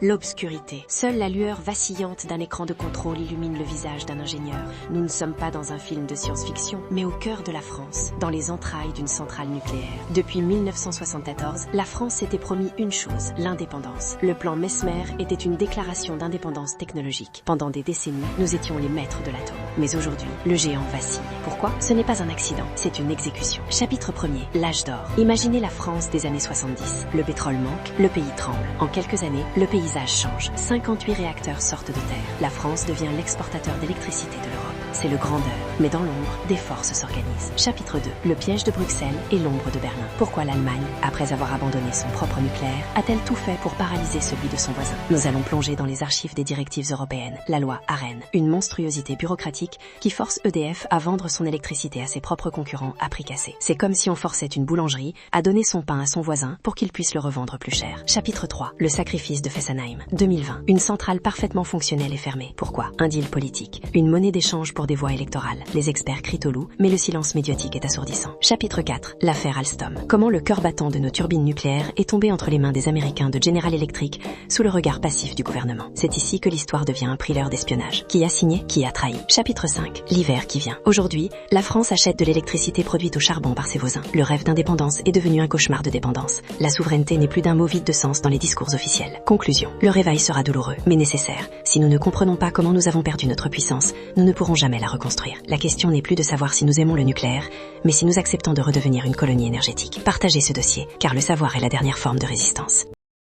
L'obscurité. Seule la lueur vacillante d'un écran de contrôle illumine le visage d'un ingénieur. Nous ne sommes pas dans un film de science-fiction, mais au cœur de la France, dans les entrailles d'une centrale nucléaire. Depuis 1974, la France s'était promis une chose, l'indépendance. Le plan Mesmer était une déclaration d'indépendance technologique. Pendant des décennies, nous étions les maîtres de l'atome. Mais aujourd'hui, le géant vacille. Pourquoi? Ce n'est pas un accident, c'est une exécution. Chapitre 1er, l'âge d'or. Imaginez la France des années 70. Le pétrole manque, le pays tremble. En quelques années, le paysage change. 58 réacteurs sortent de terre. La France devient l'exportateur d'électricité de l'Europe. C'est le grandeur. Mais dans l'ombre, des forces s'organisent. Chapitre 2. Le piège de Bruxelles et l'ombre de Berlin. Pourquoi l'Allemagne, après avoir abandonné son propre nucléaire, a-t-elle tout fait pour paralyser celui de son voisin? Nous allons plonger dans les archives des directives européennes. La loi ARENH, une monstruosité bureaucratique qui force EDF à vendre son électricité à ses propres concurrents à prix cassé. C'est comme si on forçait une boulangerie à donner son pain à son voisin pour qu'il puisse le revendre plus cher. Chapitre 3. Le sacrifice de Fessenheim. 2020. Une centrale parfaitement fonctionnelle est fermée. Pourquoi? Un deal politique. Une monnaie d'échange pour des voix électorales. Les experts crient au loup, mais le silence médiatique est assourdissant. Chapitre 4. L'affaire Alstom. Comment le cœur battant de nos turbines nucléaires est tombé entre les mains des Américains de General Electric sous le regard passif du gouvernement. C'est ici que l'histoire devient un thriller d'espionnage. Qui a signé? Qui a trahi? Chapitre 5. L'hiver qui vient. Aujourd'hui, la France achète de l'électricité produite au charbon par ses voisins. Le rêve d'indépendance est devenu un cauchemar de dépendance. La souveraineté n'est plus d'un mot vide de sens dans les discours officiels. Conclusion. Le réveil sera douloureux, mais nécessaire. Si nous ne comprenons pas comment nous avons perdu notre puissance, nous ne pourrons jamais la reconstruire. La question n'est plus de savoir si nous aimons le nucléaire, mais si nous acceptons de redevenir une colonie énergétique. Partagez ce dossier, car le savoir est la dernière forme de résistance.